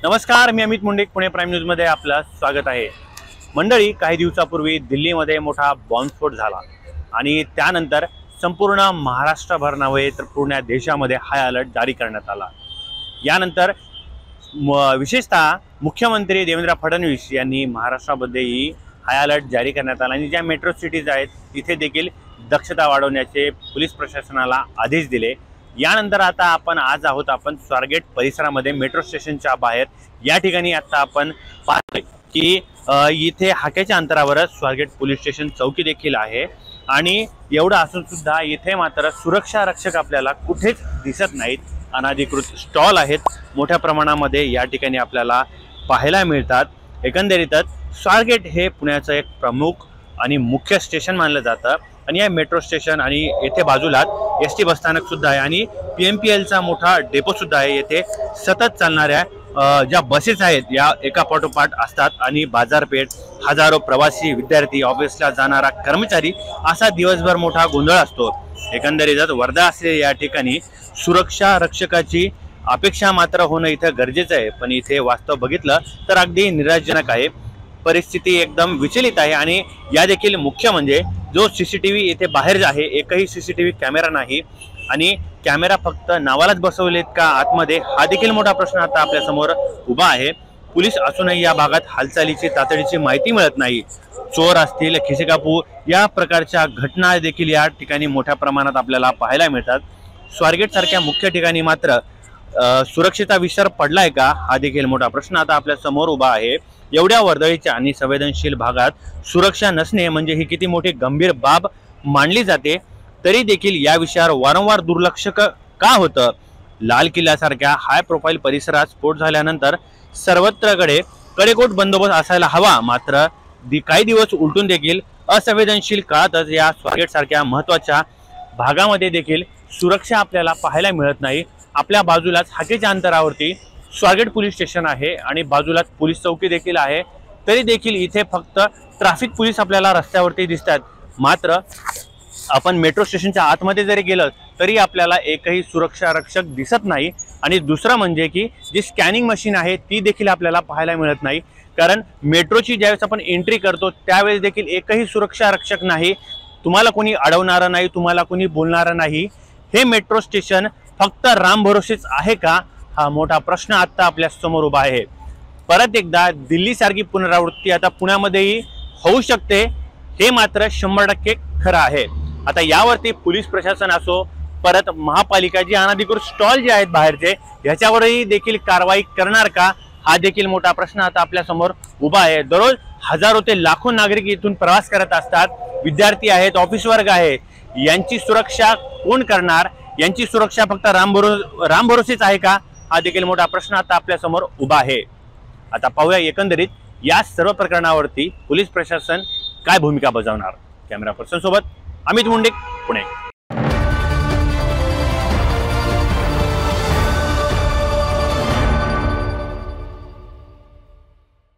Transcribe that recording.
नमस्कार, मी Amit Munde, Pune prime news मध्ये आपलं स्वागत आहे। मंडळी, काही दिवसापूर्वी दिल्लीमध्ये मोठा बॉम्बस्फोट झाला आणि त्यानंतर संपूर्ण महाराष्ट्रभर नव्हे तर पूर्ण देशामध्ये हाय अलर्ट जारी करण्यात आला। यानंतर विशेषतः मुख्यमंत्री देवेंद्र फडणवीस यांनी महाराष्ट्रामध्येही हाय अलर्ट जारी करण्यात आला आणि ज्या मेट्रो सिटीज आहेत तिथे देखील दक्षता वाढवण्याचे पोलीस प्रशासनाला आदेश दिले। यानंतर आता आज आहोत स्वारगेट परिसरामध्ये मेट्रो स्टेशनच्या बाहेर। या ठिकाणी आता आपण पाहतोय की इथे हाकेच्या अंतरावर स्वारगेट पोलीस स्टेशन चौकी देखील आहे आणि एवढं असून सुद्धा इथे मात्र सुरक्षा रक्षक आपल्याला कुठेच दिसत नाहीत। अनधिकृत स्टॉल आहेत मोठ्या प्रमाणामध्ये या ठिकाणी आपल्याला पाहायला मिळतात। एकंदरीतच स्वारगेट हे पुण्याचं एक प्रमुख आणि मुख्य स्टेशन मानलं जातं आणि या मेट्रो स्टेशन आणि येथे बाजूला एसटी बसस्थानक सुद्धा आहे आणि पीएमपीएलचा मोठा डेपो सुद्धा आहे। येथे सतत चालणाऱ्या ज्या बसेस आहेत या एका पाठोपाठ असतात आणि बाजारपेठ, हजारो प्रवासी, विद्यार्थी, ऑफिसला जाणारा कर्मचारी असा दिवसभर मोठा गोंधळ असतो। एकंदरीतच वर्धा असलेल्या या ठिकाणी सुरक्षा रक्षकाची अपेक्षा मात्र होणं इथं गरजेचं आहे, पण इथे वास्तव बघितलं तर अगदी निराशाजनक आहे। परिस्थिती एकदम विचलित आहे आणि या देखील मुख्य म्हणजे जो सीसीटीव्ही येथे बाहेर आहे एकही सीसीटीव्ही कॅमेरा नाही आणि कॅमेरा फक्त नावालाच बसवलेत का आतमध्ये, हा देखील मोठा प्रश्न आता आपल्या समोर उभा आहे। पोलीस असूनही या भागात हालचालीची तातडीची माहिती मिळत नाही। चोर असतील, खिसेकापू या प्रकारच्या घटना देखील या ठिकाणी मोठ्या प्रमाणात आपल्याला पाहायला मिळतात। स्वारगेट सारख्या मुख्य ठिकाणी मात्र सुरक्षेचा विसर पडलाय का, हा देखील मोठा प्रश्न आता आपल्या समोर उभा आहे। एवढ्या वर्दळीच्या आणि संवेदनशील भागात सुरक्षा नसणे म्हणजे ही किती मोठी गंभीर बाब मानली जाते, तरी देखील या विषयावर वारंवार दुर्लक्ष का होतं। लाल किल्ल्यासारख्या हाय प्रोफाईल परिसरात स्फोट झाल्यानंतर सर्वत्रकडे कडेकोट बंदोबस्त असायला हवा, मात्र काही दिवस उलटून देखील असंवेदनशील काळातच या स्वारगेट सारख्या महत्त्वाच्या भागामध्ये देखील सुरक्षा आपल्याला पाहायला मिळत नाही। आपल्या बाजूलाच हाकेच्या अंतरावरती स्वारगेट पोलीस स्टेशन आहे आणि बाजूलाच पोलीस चौकी देखील आहे, तरी देखील इथे फक्त ट्रॅफिक पोलीस आपल्याला रस्त्यावरती दिसतात। मात्र आपण मेट्रो स्टेशनच्या आतमध्ये जरी गेलं तरी आपल्याला एकही सुरक्षा रक्षक दिसत नाही आणि दुसरं म्हणजे की जी स्कॅनिंग मशीन आहे ती देखील आपल्याला पाहायला मिळत नाही, कारण मेट्रोची ज्यावेळेस आपण एंट्री करतो त्यावेळेस देखील एकही सुरक्षा रक्षक नाही। तुम्हाला कोणी अडवणारं नाही, तुम्हाला कोणी बोलणारं नाही। हे मेट्रो स्टेशन फक्त राम भरोसेच आहे का, हा मोठा प्रश्न आता आपल्या समोर उभा आहे। परत एकदा दिल्ली सारखी पुनरावृत्ती आता पुण्यामध्येही होऊ शकते, हे मात्र 100% खरं आहे। आता यावरती पोलीस प्रशासन असो, परत महापालिका जी अनधिकृत स्टॉल जे आहेत बाहेरचे ह्याच्यावरही देखील कारवाई करणार का, हा देखील मोठा प्रश्न आता आपल्या समोर उभा आहे। दररोज हजारो ते लाखो नागरिक इथून प्रवास करत असतात, विद्यार्थी आहेत, ऑफिस वर्ग आहे, यांची सुरक्षा कोण करणार? यांची सुरक्षा फक्त राम भरोसेच आहे का, हा देखील मोठा प्रश्न आता आपल्या समोर उभा आहे। आता पाहूया एकंदरीत या सर्व प्रकरणावरती पोलीस प्रशासन काय भूमिका बजावणार। कॅमेरा पर्सन सोबत अमित मुंडे, पुणे।